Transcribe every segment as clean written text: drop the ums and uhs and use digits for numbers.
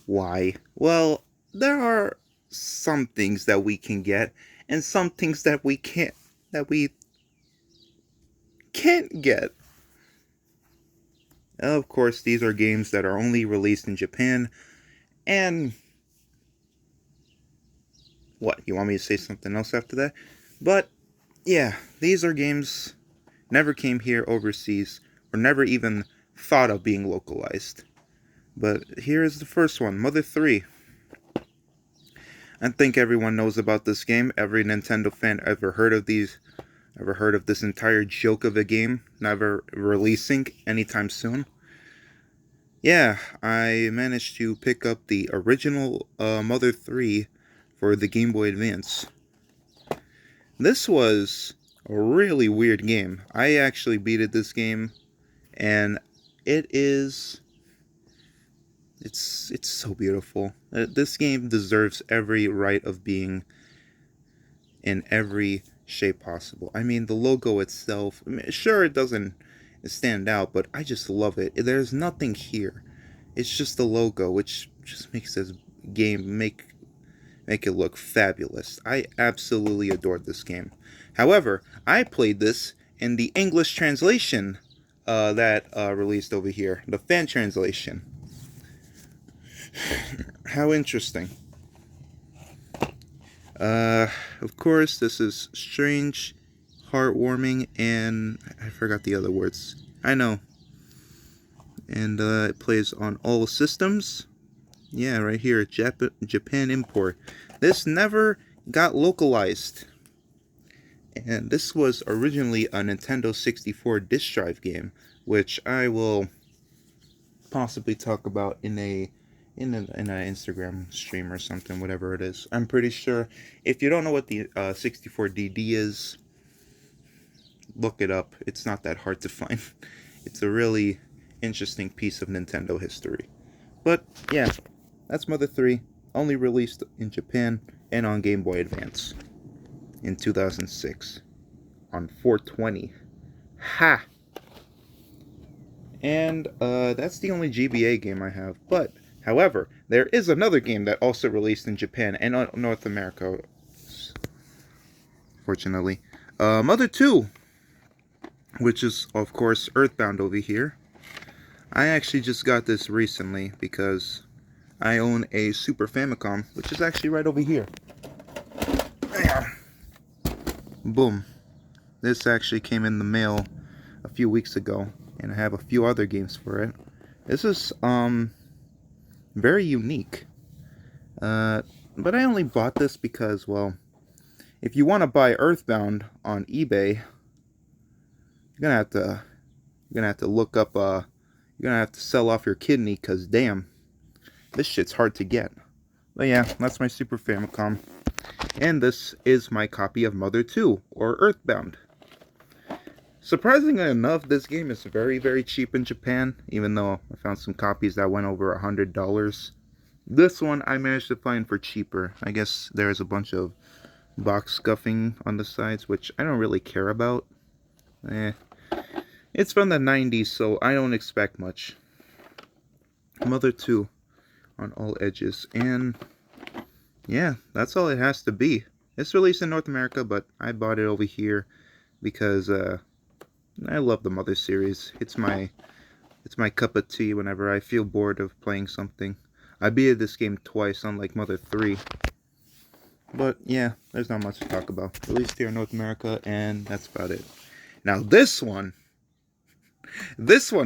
Why? Well, there are some things that we can get and some things that we can't get. Of course, these are games that are only released in Japan. And what? You want me to say something else after that? But yeah, these are games never came here overseas or never even thought of being localized. But here is the first one, Mother 3. I think everyone knows about this game. Every Nintendo fan ever heard of this entire joke of a game never releasing anytime soon. Yeah, I managed to pick up the original Mother 3 for the Game Boy Advance. This was a really weird game. I actually beated this game, and it is it's so beautiful. This game deserves every right of being in every shape possible. I mean, the logo itself, sure it doesn't stand out, but I just love it. There's nothing here. It's just the logo, which just makes this game make it look fabulous. I absolutely adored this game. However, I played this in the English translation that released over here, the fan translation. How interesting. Of course, this is strange, heartwarming, and I forgot the other words. I know. And it plays on all systems. Yeah, right here, Japan import. This never got localized. And this was originally a Nintendo 64 disk drive game, which I will possibly talk about in an Instagram stream or something, whatever it is. I'm pretty sure. If you don't know what the 64DD is, look it up. It's not that hard to find. It's a really interesting piece of Nintendo history. But yeah, that's Mother 3, only released in Japan and on Game Boy Advance in 2006 on 420. Ha! And that's the only GBA game I have. But however, there is another game that also released in Japan and North America, fortunately. Mother 2, which is, of course, Earthbound over here. I actually just got this recently because I own a Super Famicom, which is actually right over here. Boom. This actually came in the mail a few weeks ago, and I have a few other games for it. This is, very unique. But I only bought this because, well, if you want to buy Earthbound on eBay, you're gonna have to look up, you're gonna have to sell off your kidney, cause damn, this shit's hard to get. But yeah, that's my Super Famicom, and this is my copy of Mother 2, or Earthbound. Surprisingly enough, this game is very, very cheap in Japan, even though I found some copies that went over $100. This one I managed to find for cheaper. I guess there's a bunch of box scuffing on the sides, which I don't really care about. It's from the 90s, so I don't expect much. Mother 2 on all edges, and yeah, that's all it has to be. It's released in North America, but I bought it over here because I love the Mother series. It's my cup of tea whenever I feel bored of playing something. I beat this game twice, unlike Mother 3. But yeah, there's not much to talk about. Released here in North America, and that's about it. Now this one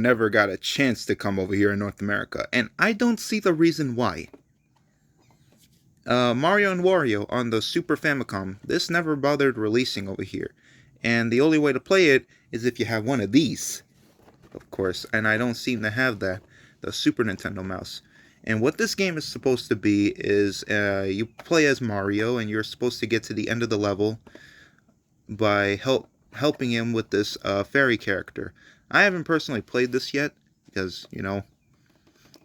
never got a chance to come over here in North America, and I don't see the reason why. Mario and Wario on the Super Famicom, this never bothered releasing over here. And the only way to play it is if you have one of these, of course, and I don't seem to have that, the Super Nintendo mouse. And what this game is supposed to be is you play as Mario, and you're supposed to get to the end of the level by helping him with this fairy character. I haven't personally played this yet, because, you know,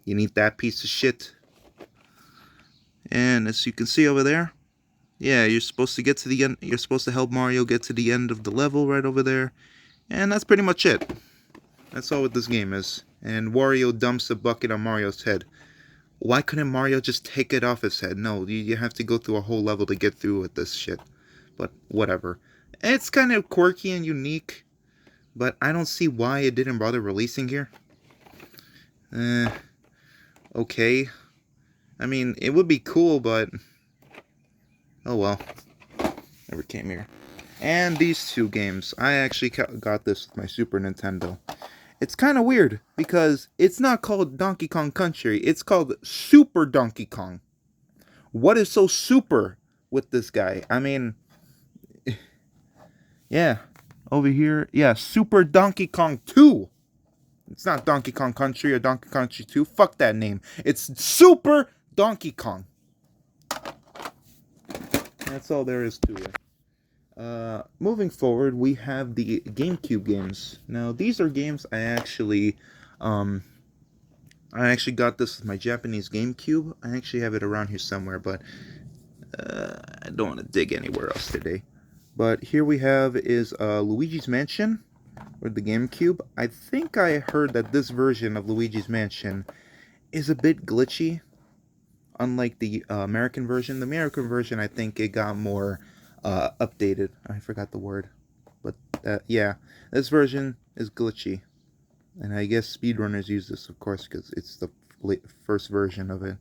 you need that piece of shit. And as you can see over there, yeah, you're supposed to get to the end. You're supposed to help Mario get to the end of the level right over there. And that's pretty much it. That's all what this game is. And Wario dumps a bucket on Mario's head. Why couldn't Mario just take it off his head? No, you have to go through a whole level to get through with this shit. But whatever. It's kind of quirky and unique, but I don't see why it didn't bother releasing here. Okay. I mean, it would be cool, but oh well. Never came here. And these two games. I actually got this with my Super Nintendo. It's kind of weird because it's not called Donkey Kong Country. It's called Super Donkey Kong. What is so super with this guy? I mean, yeah. Over here, yeah, Super Donkey Kong 2. It's not Donkey Kong Country or Donkey Kong Country 2. Fuck that name. It's Super Donkey Kong. That's all there is to it. Moving forward, we have the GameCube games. Now, these are games I actually got this with my Japanese GameCube. I actually have it around here somewhere, but I don't want to dig anywhere else today. But here we have is Luigi's Mansion with the GameCube. I think I heard that this version of Luigi's Mansion is a bit glitchy, unlike the American version. The American version, I think it got more updated. I forgot the word. But yeah, this version is glitchy. And I guess speedrunners use this, of course, because it's the first version of it.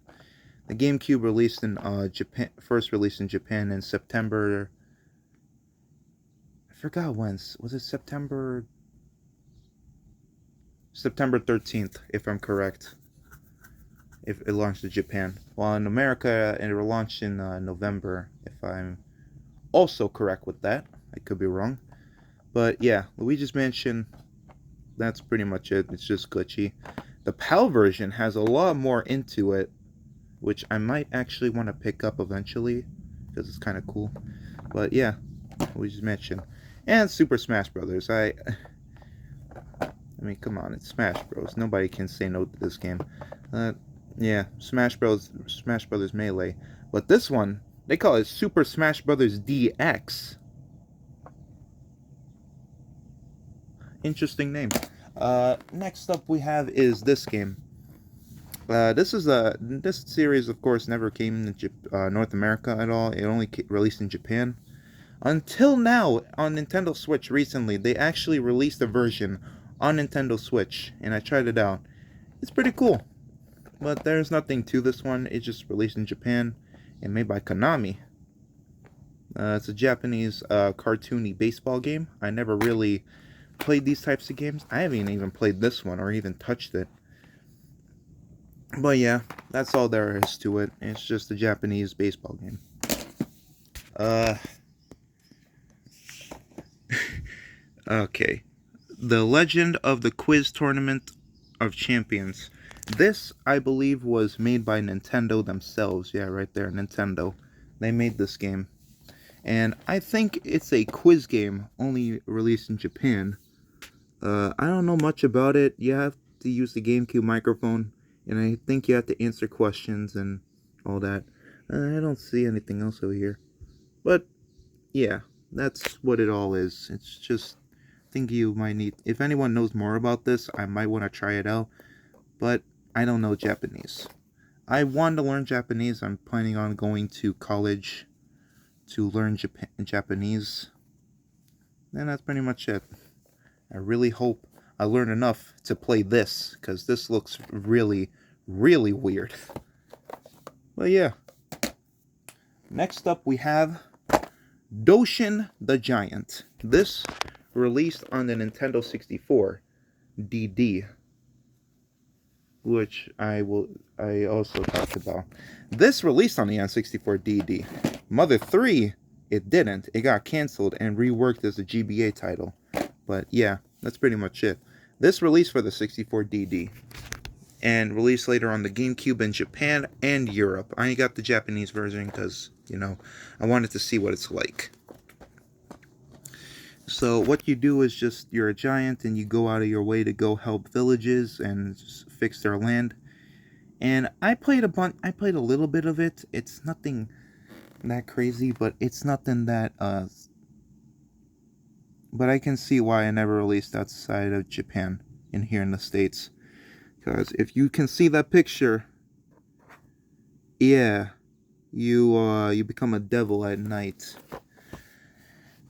The GameCube released in Japan, first released in Japan in September. I forgot when. Was it September? September 13th, if I'm correct. If it launched in Japan. While in America, it launched in November, if I'm also correct with that. I could be wrong. But yeah, Luigi's Mansion, that's pretty much it. It's just glitchy. The PAL version has a lot more into it, which I might actually want to pick up eventually, because it's kind of cool. But yeah, Luigi's Mansion. And Super Smash Brothers. I mean, come on, it's Smash Bros. Nobody can say no to this game. Yeah, Smash Brothers Melee. But this one, they call it Super Smash Brothers DX. Interesting name. Next up we have is this game. This series, of course, never came to North America at all. It only released in Japan. Until now, on Nintendo Switch recently, they actually released a version on Nintendo Switch, and I tried it out. It's pretty cool. But there's nothing to this one. It's just released in Japan and made by Konami. It's a Japanese cartoony baseball game. I never really played these types of games. I haven't even played this one or even touched it. But yeah, that's all there is to it. It's just a Japanese baseball game. Okay. The Legend of the Quiz Tournament of Champions. This, I believe, was made by Nintendo themselves. Yeah, right there, Nintendo. They made this game. And I think it's a quiz game, only released in Japan. I don't know much about it. You have to use the GameCube microphone, and I think you have to answer questions and all that. I don't see anything else over here. But, yeah, that's what it all is. It's just, I think you might need, if anyone knows more about this, I might want to try it out. But I don't know Japanese. I want to learn Japanese. I'm planning on going to college to learn Japanese. And that's pretty much it. I really hope I learn enough to play this, because this looks really, really weird. But yeah. Next up we have Doshin the Giant. This released on the Nintendo 64 DD, which I also talked about. This released on the N64 DD. Mother 3, it didn't. It got canceled and reworked as a GBA title. But yeah, that's pretty much it. This released for the 64 DD. And released later on the GameCube in Japan and Europe. I got the Japanese version because, you know, I wanted to see what it's like. So what you do is just, you're a giant and you go out of your way to go help villages and fix their land. And I played a little bit of it. It's nothing that crazy, but it's nothing that but I can see why I never released outside of Japan and here in the States. Because if you can see that picture, Yeah, you become a devil at night.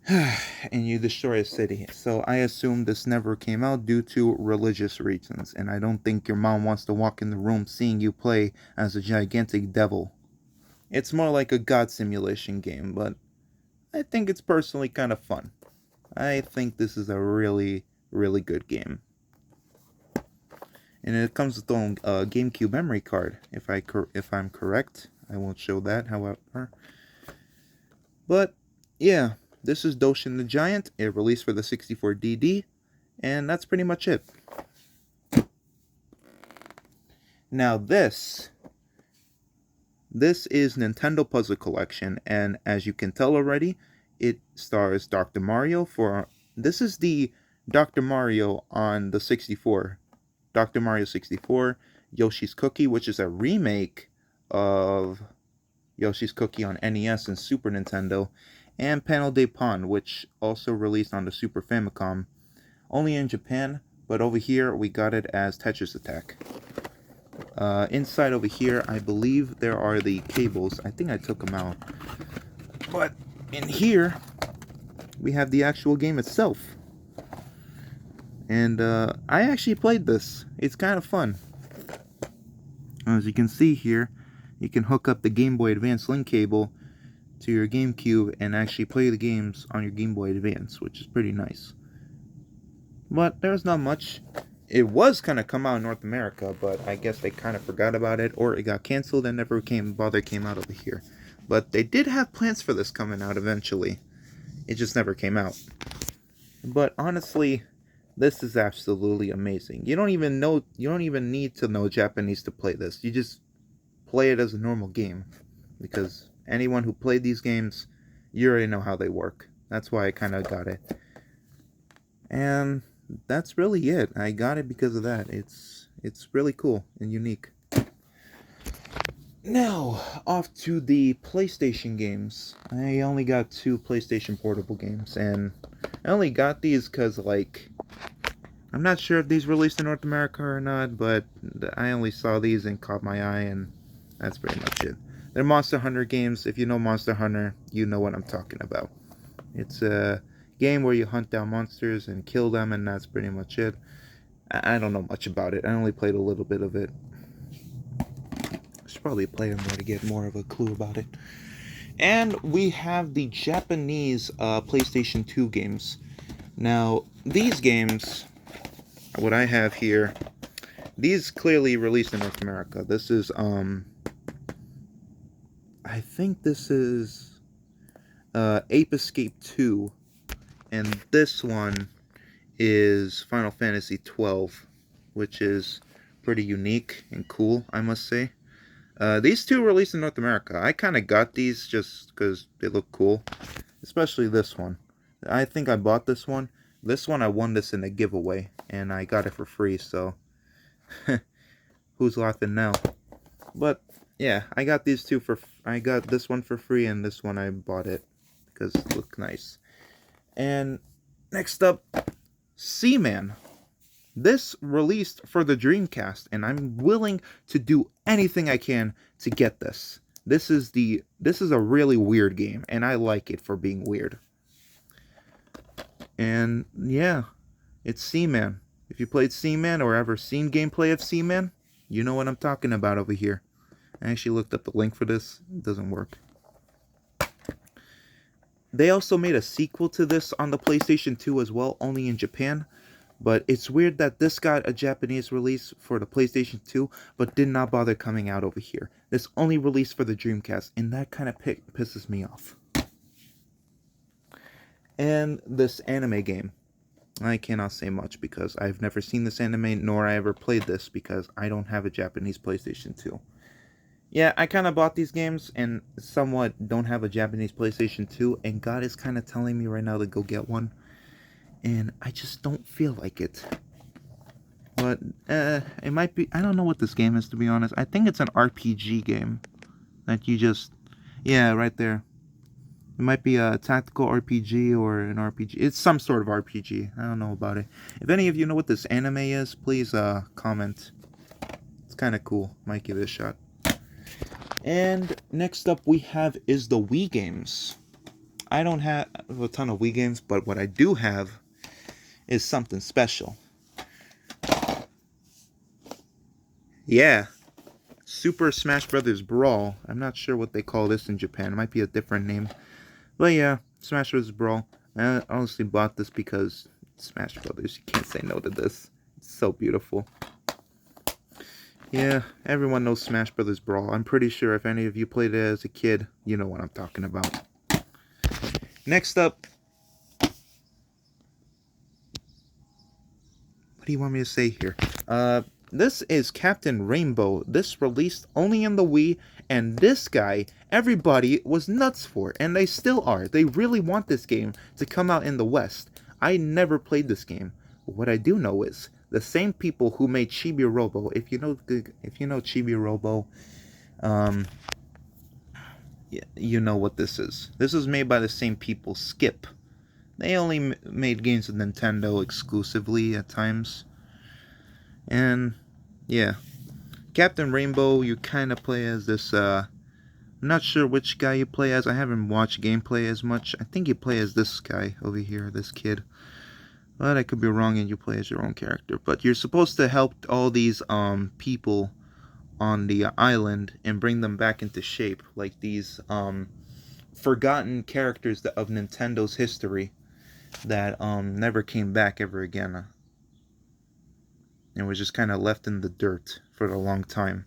And you destroy a city. So I assume this never came out due to religious reasons, and I don't think your mom wants to walk in the room seeing you play as a gigantic devil. It's more like a god simulation game, but I think it's personally kind of fun. I think this is a really, really good game. And it comes with a GameCube memory card, if I'm correct. I won't show that, however. But yeah, this is Doshin the Giant. It released for the 64DD, and that's pretty much it. Now this is Nintendo Puzzle Collection, and as you can tell already, it stars Dr. Mario for... This is the Dr. Mario on the 64. Dr. Mario 64, Yoshi's Cookie, which is a remake of Yoshi's Cookie on NES and Super Nintendo, and Panel de Pon, which also released on the Super Famicom, only in Japan, but over here we got it as Tetris Attack. Inside over here, I believe there are the cables. I think I took them out. But in here, we have the actual game itself. And I actually played this. It's kind of fun. As you can see here, you can hook up the Game Boy Advance link cable to your GameCube and actually play the games on your Game Boy Advance, which is pretty nice. But there's not much. It was kind of come out in North America, but I guess they kind of forgot about it, or it got canceled and never came out over here. But they did have plans for this coming out eventually. It just never came out. But honestly, this is absolutely amazing. You don't even need to know Japanese to play this. You just play it as a normal game, because anyone who played these games, you already know how they work. That's why I kind of got it. And that's really it. I got it because of that. It's really cool and unique. Now, off to the PlayStation games. I only got 2 PlayStation Portable games, and I only got these because, like, I'm not sure if these released in North America or not, but I only saw these and caught my eye, and that's pretty much it. They're Monster Hunter games. If you know Monster Hunter, you know what I'm talking about. It's a game where you hunt down monsters and kill them, and that's pretty much it. I don't know much about it. I only played a little bit of it. I should probably play it more to get more of a clue about it. And we have the Japanese PlayStation 2 games. Now, these games, what I have here, these clearly released in North America. This is, I think this is Ape Escape 2. And this one is Final Fantasy 12, which is pretty unique and cool, I must say. These two released in North America. I kind of got these just because they look cool, especially this one. I think I bought this one. This one I won this in a giveaway, and I got it for free, so who's laughing now? But yeah, I got these two I got this one for free, and this one I bought it because it looked nice. And next up, Seaman. This released for the Dreamcast, and I'm willing to do anything I can to get this. This is a really weird game, and I like it for being weird. And yeah, it's Seaman. If you played Seaman or ever seen gameplay of Seaman, you know what I'm talking about over here. I actually looked up the link for this. It doesn't work. They also made a sequel to this on the PlayStation 2 as well, only in Japan. But it's weird that this got a Japanese release for the PlayStation 2, but did not bother coming out over here. This only released for the Dreamcast, and that kind of pisses me off. And this anime game. I cannot say much because I've never seen this anime, nor I ever played this because I don't have a Japanese PlayStation 2. Yeah, I kind of bought these games and somewhat don't have a Japanese PlayStation 2, and God is kind of telling me right now to go get one. And I just don't feel like it. But, it might be... I don't know what this game is, to be honest. I think it's an RPG game. That you just... Yeah, right there. It might be a tactical RPG or an RPG. It's some sort of RPG. I don't know about it. If any of you know what this anime is, please, comment. It's kind of cool. Might give it a shot. And next up we have is the Wii games. I don't have a ton of Wii games, but what I do have is something special. Yeah, Super Smash Bros. Brawl. I'm not sure what they call this in Japan. It might be a different name. But yeah, Smash Bros. Brawl. I honestly bought this because Smash Brothers. You can't say no to this. It's so beautiful. Yeah, everyone knows Smash Bros. Brawl. I'm pretty sure if any of you played it as a kid, you know what I'm talking about. Next up, what do you want me to say here? This is Captain Rainbow. This released only in the Wii, and this guy, everybody was nuts for, and they still are. They really want this game to come out in the West. I never played this game. But what I do know is the same people who made Chibi Robo. If you know Chibi Robo, you know what this is. This is made by the same people. Skip. They only made games with Nintendo exclusively at times. And yeah, Captain Rainbow, you kind of play as this, I'm not sure which guy you play as. I haven't watched gameplay as much. I think you play as this guy over here, this kid. But I could be wrong and you play as your own character. But you're supposed to help all these people on the island and bring them back into shape. Like these forgotten characters of Nintendo's history that never came back ever again. And was just kind of left in the dirt for a long time.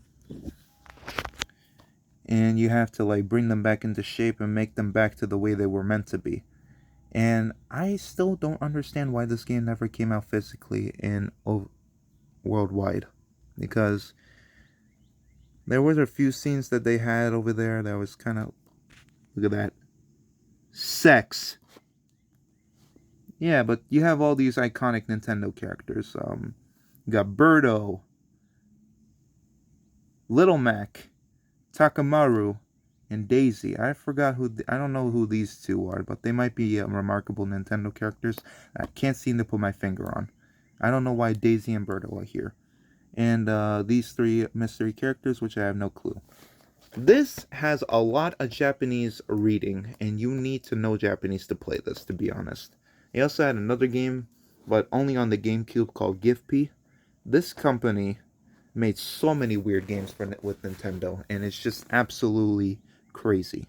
And you have to like bring them back into shape and make them back to the way they were meant to be. And I still don't understand why this game never came out physically in worldwide, because there were a few scenes that they had over there that was kind of, look at that, sex. Yeah, but you have all these iconic Nintendo characters. You got Birdo, Little Mac, Takamaru, and Daisy. I forgot I don't know who these two are, but they might be remarkable Nintendo characters I can't seem to put my finger on. I don't know why Daisy and Birdo are here. And these three mystery characters, which I have no clue. This has a lot of Japanese reading, and you need to know Japanese to play this, to be honest. They also had another game, but only on the GameCube, called GIFPy. This company made so many weird games with Nintendo, and it's just absolutely crazy.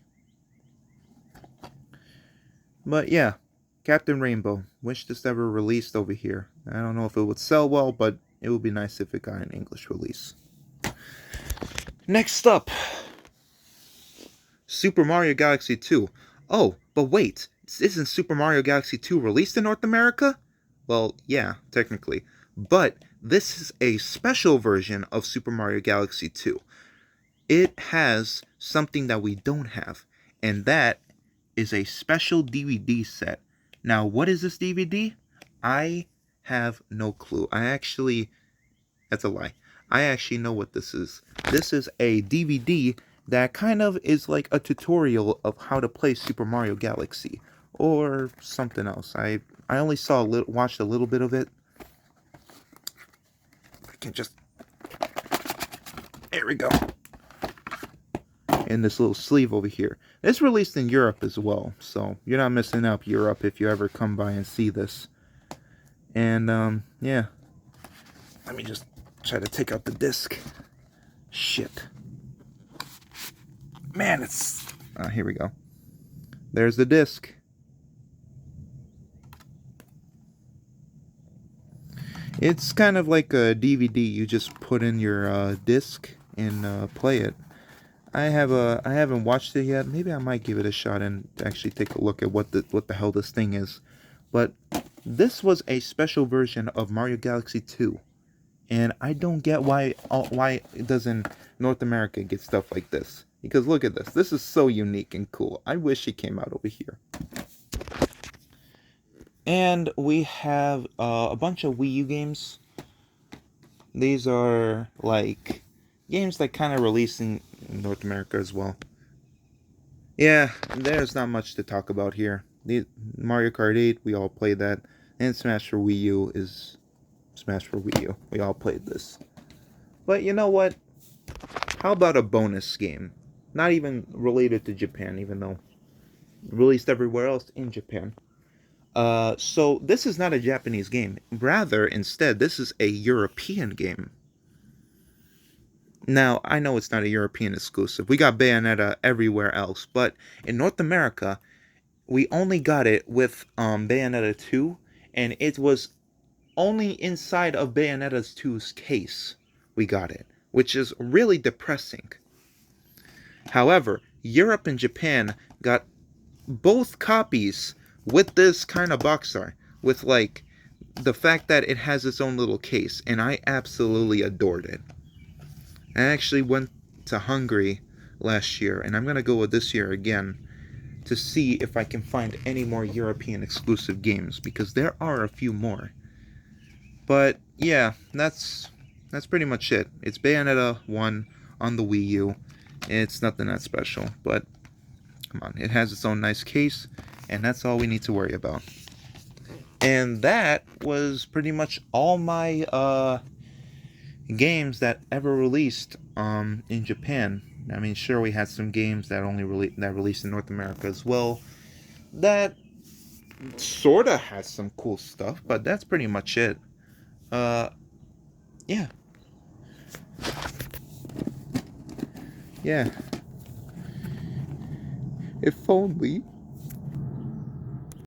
But yeah, Captain Rainbow. Wish this ever released over here. I don't know if it would sell well, but it would be nice if it got an English release. Next up, Super Mario Galaxy 2. Oh, but wait, isn't Super Mario Galaxy 2 released in North America? Well, yeah, technically. But this is a special version of Super Mario Galaxy 2. It has something that we don't have, and that is a special DVD set. Now, what is this DVD? I have no clue. That's a lie. I actually know what this is. This is a DVD that kind of is like a tutorial of how to play Super Mario Galaxy, or something else. I only watched a little bit of it. I can just, there we go. And this little sleeve over here. It's released in Europe as well, so you're not missing out, Europe, if you ever come by and see this. And yeah, let me just try to take out the disc. Shit, man, it's here we go. There's the disc. It's kind of like a DVD. You just put in your disc and play it. I haven't watched it yet. Maybe I might give it a shot and actually take a look at what the hell this thing is. But this was a special version of Mario Galaxy 2, and I don't get why it doesn't North America get stuff like this. Because look at this. This is so unique and cool. I wish it came out over here. And we have a bunch of Wii U games. These are like games that kind of released in North America as well. Yeah, there's not much to talk about here. Mario Kart 8, we all played that. And Smash for Wii U is Smash for Wii U. We all played this. But you know what? How about a bonus game? Not even related to Japan, even though released everywhere else in Japan. So this is not a Japanese game. Rather, instead, this is a European game. Now, I know it's not a European exclusive. We got Bayonetta everywhere else, but in North America, we only got it with Bayonetta 2, and it was only inside of Bayonetta 2's case we got it, which is really depressing. However, Europe and Japan got both copies with this kind of box art, with like the fact that it has its own little case, and I absolutely adored it. I actually went to Hungary last year, and I'm gonna go this year again to see if I can find any more European exclusive games, because there are a few more. But yeah, that's pretty much it. It's Bayonetta 1 on the Wii U. It's nothing that special, but come on, it has its own nice case, and that's all we need to worry about. And that was pretty much all my games that ever released in Japan. I mean, sure, we had some games that released in North America as well. That sorta has some cool stuff, but that's pretty much it. Uh, yeah, yeah. If only